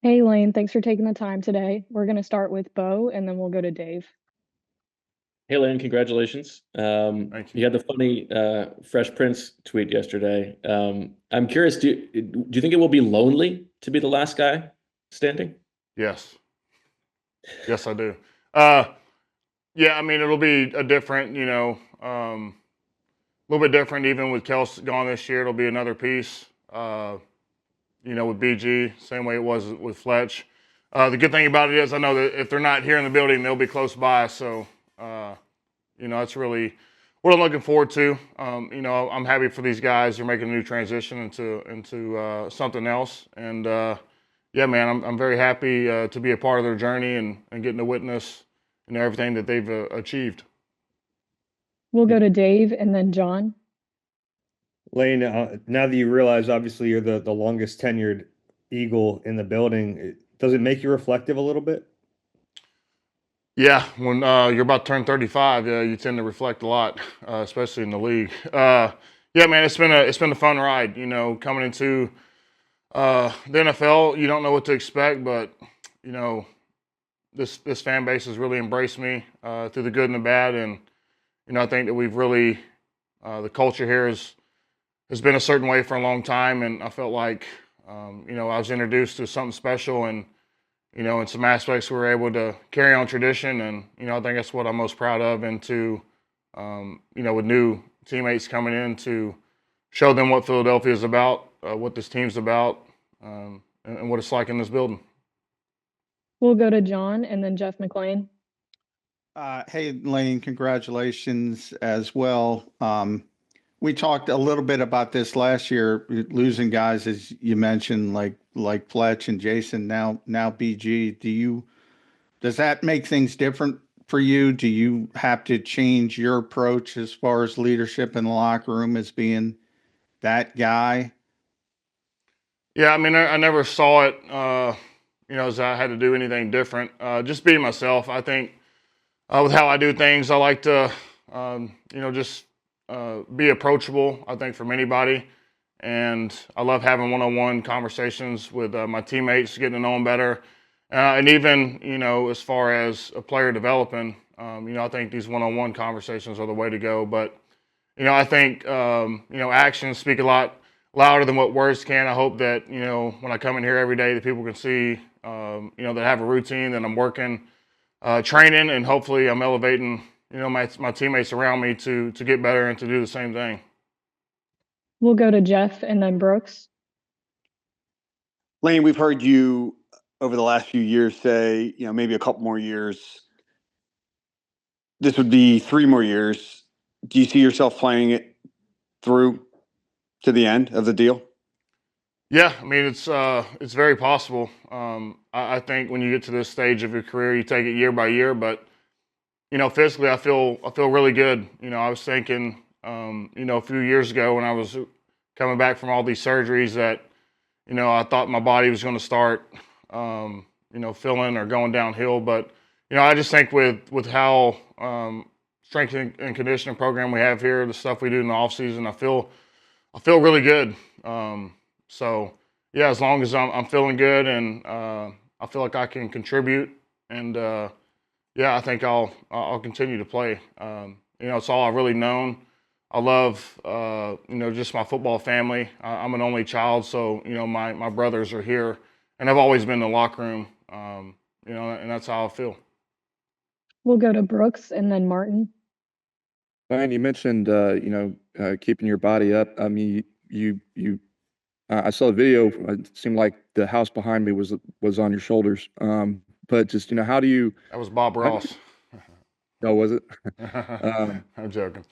Hey Lane, thanks for taking the time today. We're going to start with Bo and then we'll go to Dave. Hey, Lynn, congratulations. Thank you. You had the funny Fresh Prince tweet yesterday. I'm curious, do you think it will be lonely to be the last guy standing? Yes. Yes, I do. Uh, yeah, I mean, it'll be a little bit different even with Kels gone this year. It'll be another piece, with BG, same way it was with Fletch. The good thing about it is I know that if they're not here in the building, they'll be close by. So, uh, that's really what I'm looking forward to. I'm happy for these guys. They're making a new transition into something else. And, yeah, man, I'm very happy to be a part of their journey and getting to witness everything that they've achieved. We'll go to Dave and then John. Lane, now that you realize obviously you're the longest tenured Eagle in the building, does it make you reflective a little bit? Yeah, when you're about to turn 35, you tend to reflect a lot, especially in the league. Yeah, man, it's been a fun ride. Coming into the NFL, you don't know what to expect, but you know this fan base has really embraced me through the good and the bad, and I think that we've really the culture here has been a certain way for a long time, and I felt like I was introduced to something special, and in some aspects we were able to carry on tradition, and I think that's what I'm most proud of, and to with new teammates coming in to show them what Philadelphia is about, what this team's about, and what it's like in this building. We'll go to John and then Jeff McLean. Hey, Lane, congratulations as well. We talked a little bit about this last year, losing guys as you mentioned, like Fletch and Jason. Now BG. Does that make things different for you? Do you have to change your approach as far as leadership in the locker room as being that guy? Yeah, I mean, I never saw it, as I had to do anything different. Just being myself. I think with how I do things, I like to, just be approachable, I think, from anybody. And I love having one-on-one conversations with my teammates, getting to know them better. And even, as far as a player developing, I think these one-on-one conversations are the way to go. But, I think, actions speak a lot louder than what words can. I hope that, when I come in here every day, that people can see, that I have a routine, that I'm working, training, and hopefully I'm elevating, my teammates around me to get better and to do the same thing. We'll go to Jeff and then Brooks. Lane, we've heard you over the last few years say, maybe a couple more years. This would be 3 more years. Do you see yourself playing it through to the end of the deal? Yeah, I mean it's very possible. I think when you get to this stage of your career, you take it year by year. But physically, I feel really good. I was thinking, a few years ago when I was coming back from all these surgeries that, I thought my body was going to start, filling or going downhill. But I just think with how strength and conditioning program we have here, the stuff we do in the off season, I feel really good. So yeah, as long as I'm feeling good and I feel like I can contribute, and yeah, I think I'll continue to play. It's all I've really known. I love just my football family. I'm an only child, so my brothers are here, and I've always been in the locker room. And that's how I feel. We'll go to Brooks and then Martin. Ryan, you mentioned keeping your body up. I mean, I saw a video. It seemed like the house behind me was on your shoulders. But just how do you? That was Bob How do Ross. oh, was it? um, I'm joking.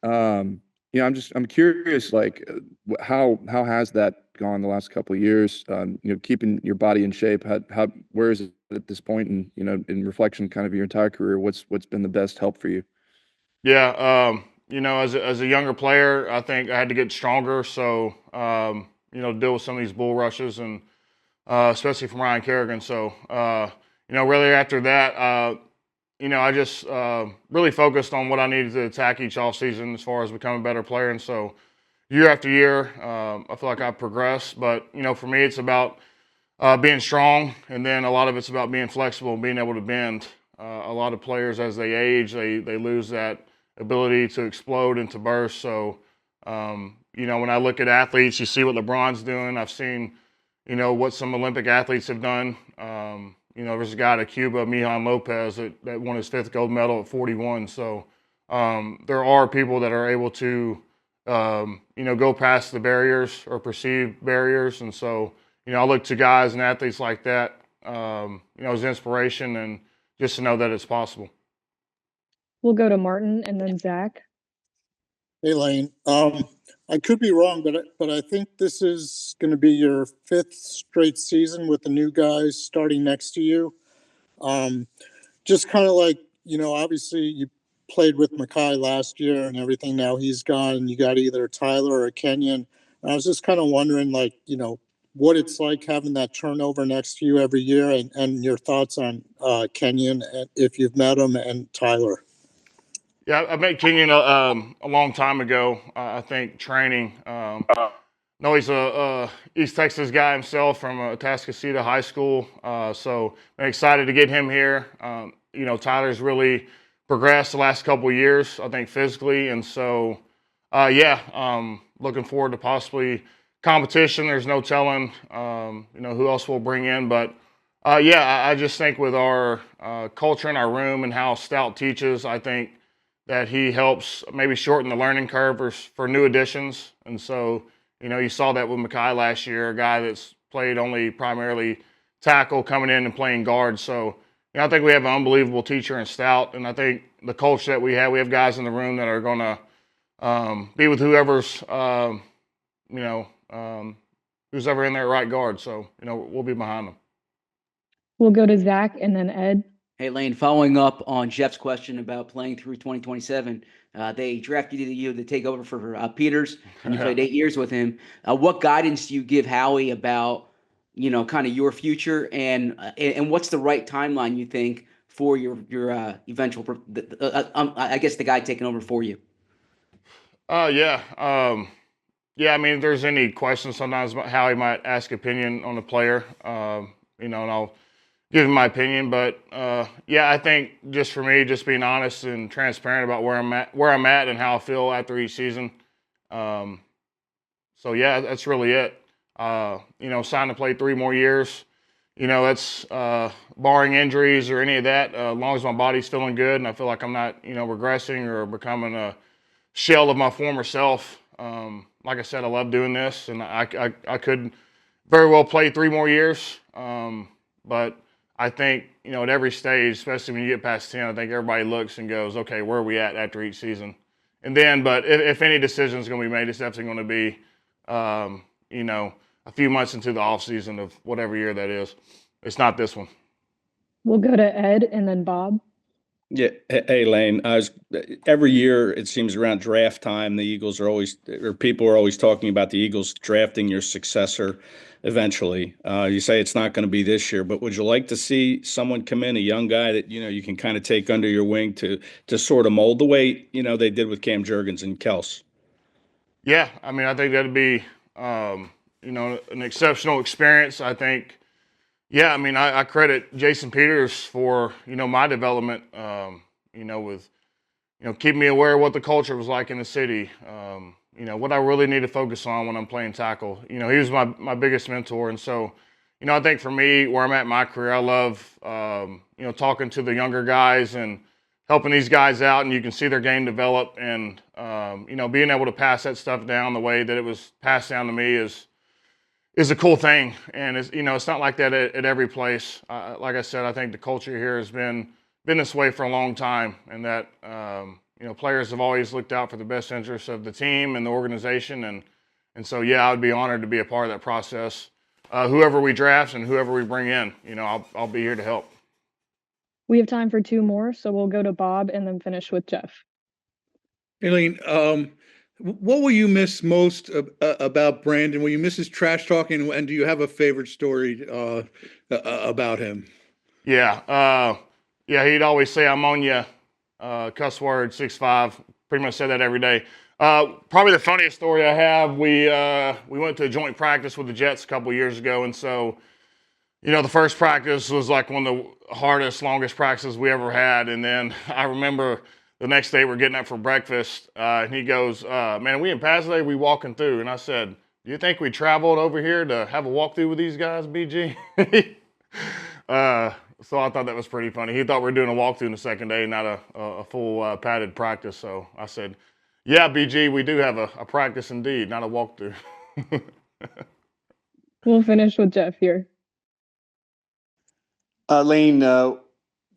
I'm curious, like, how has that gone the last couple of years? Keeping your body in shape. How where is it at this point? And in reflection, kind of your entire career, what's been the best help for you? Yeah, as a younger player, I think I had to get stronger. So, deal with some of these bull rushes, and especially from Ryan Kerrigan. So, really after that, I just really focused on what I needed to attack each offseason as far as becoming a better player. And so, year after year, I feel like I've progressed. But for me, it's about being strong, and then a lot of it's about being flexible and being able to bend. A lot of players, as they age, they lose that ability to explode and to burst. So, when I look at athletes, you see what LeBron's doing. I've seen, what some Olympic athletes have done. There's a guy at Cuba, Mijan Lopez, that won his 5th gold medal at 41. So there are people that are able to, go past the barriers or perceived barriers. And so, I look to guys and athletes like that, as inspiration and just to know that it's possible. We'll go to Martin and then Zach. Hey, Lane. I could be wrong, but I think this is going to be your 5th straight season with the new guys starting next to you. Just kind of like, obviously you played with Makai last year and everything. Now he's gone, and you got either Tyler or Kenyon. And I was just kind of wondering, what it's like having that turnover next to you every year, and your thoughts on Kenyon, if you've met him, and Tyler. Yeah, I met Kenyon a long time ago. I think training. No, he's a East Texas guy himself from Atascocita High School. So I'm excited to get him here. Tyler's really progressed the last couple of years, I think, physically. And so, looking forward to possibly competition. There's no telling, who else we'll bring in. But, I just think with our culture in our room and how Stout teaches, I think that he helps maybe shorten the learning curve for new additions. And so, you saw that with Makai last year, a guy that's played only primarily tackle coming in and playing guard. So, I think we have an unbelievable teacher in Stout. And I think the culture that we have guys in the room that are going to be with whoever's, who's ever in there at right guard. So, we'll be behind them. We'll go to Zach and then Ed. Hey, Lane, following up on Jeff's question about playing through 2027, they drafted you to take over for Peters, and you played 8 years with him. What guidance do you give Howie about, kind of your future, and what's the right timeline you think for your eventual, I guess, the guy taking over for you? Yeah, I mean, if there's any questions sometimes about how he might ask opinion on a player, and I'll give him my opinion. But I think just for me, just being honest and transparent about where I'm at and how I feel after each season. That's really it. Signed to play 3 more years. That's barring injuries or any of that. As long as my body's feeling good and I feel like I'm not, regressing or becoming a shell of my former self. Like I said, I love doing this, and I could very well play 3 more years. But I think, at every stage, especially when you get past 10, I think everybody looks and goes, okay, where are we at after each season? And then, but if any decision is going to be made, it's definitely going to be, a few months into the offseason of whatever year that is. It's not this one. We'll go to Ed and then Bob. Yeah. Hey, Lane. Every year it seems around draft time, the Eagles are always, or people are always talking about the Eagles drafting your successor eventually. You say it's not going to be this year, but would you like to see someone come in, a young guy that, you can kind of take under your wing to sort of mold the way, they did with Cam Jurgens and Kels? Yeah. I mean, I think that'd be, an exceptional experience. I think, I credit Jason Peters for, my development, with, keeping me aware of what the culture was like in the city. What I really need to focus on when I'm playing tackle. He was my biggest mentor. And so, I think for me, where I'm at in my career, I love, talking to the younger guys and helping these guys out, and you can see their game develop, and, being able to pass that stuff down the way that it was passed down to me is a cool thing. And it's not like that at every place. Like I said, I think the culture here has been this way for a long time, and that, players have always looked out for the best interests of the team and the organization. And so, I would be honored to be a part of that process. Whoever we draft and whoever we bring in, I'll be here to help. We have time for 2 more, so we'll go to Bob and then finish with Jeff. Aileen, what will you miss most about Brandon? Will you miss his trash talking, and do you have a favorite story about him? Yeah, he'd always say, "I'm on you," cuss word, 6'5", pretty much said that every day. Probably the funniest story I have, we went to a joint practice with the Jets a couple years ago, and so you know, the first practice was like one of the hardest, longest practices we ever had. And then I remember the next day we're getting up for breakfast, and he goes, man, are we in pass today? We walking through. And I said, do you think we traveled over here to have a walkthrough with these guys, BG? So I thought that was pretty funny. He thought we were doing a walkthrough the second day, not a full padded practice. So I said, yeah, BG, we do have a practice indeed, not a walkthrough. We'll finish with Jeff here. Lane,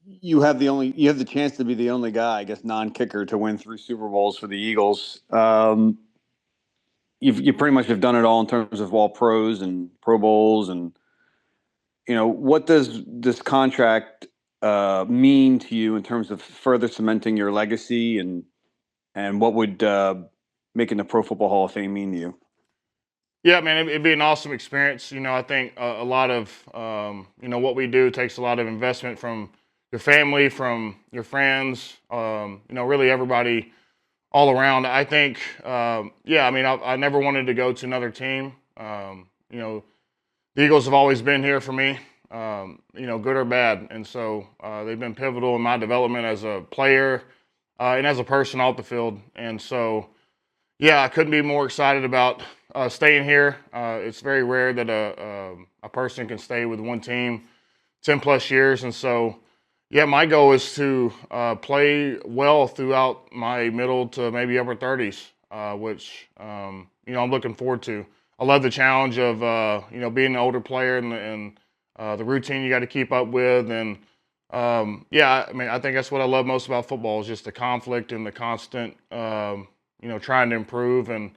you have the chance to be the only guy, I guess, non-kicker to win 3 Super Bowls for the Eagles. You pretty much have done it all in terms of all pros and Pro Bowls, and you know, what does this contract mean to you in terms of further cementing your legacy, and what would making the Pro Football Hall of Fame mean to you? Yeah, man, it'd be an awesome experience. You know, I think a lot of, you know, what we do takes a lot of investment from your family, from your friends, you know, really everybody all around. I think, yeah, I mean, I never wanted to go to another team. You know, the Eagles have always been here for me, you know, good or bad. And so they've been pivotal in my development as a player and as a person off the field. And so, yeah, I couldn't be more excited about staying here. It's very rare that a person can stay with one team 10 plus years. And so, yeah, my goal is to play well throughout my middle to maybe upper 30s, which, you know, I'm looking forward to. I love the challenge of, you know, being an older player and the routine you got to keep up with. And, yeah, I mean, I think that's what I love most about football is just the conflict and the constant, you know, trying to improve. And,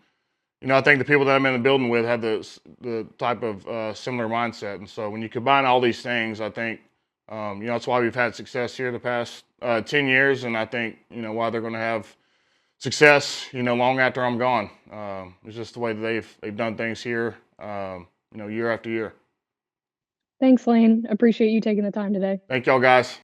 you know, I think the people that I'm in the building with have the type of similar mindset. And so when you combine all these things, I think, you know, that's why we've had success here the past 10 years. And I think, you know, why they're going to have success, you know, long after I'm gone. It's just the way that they've done things here, you know, year after year. Thanks, Lane. Appreciate you taking the time today. Thank y'all, guys.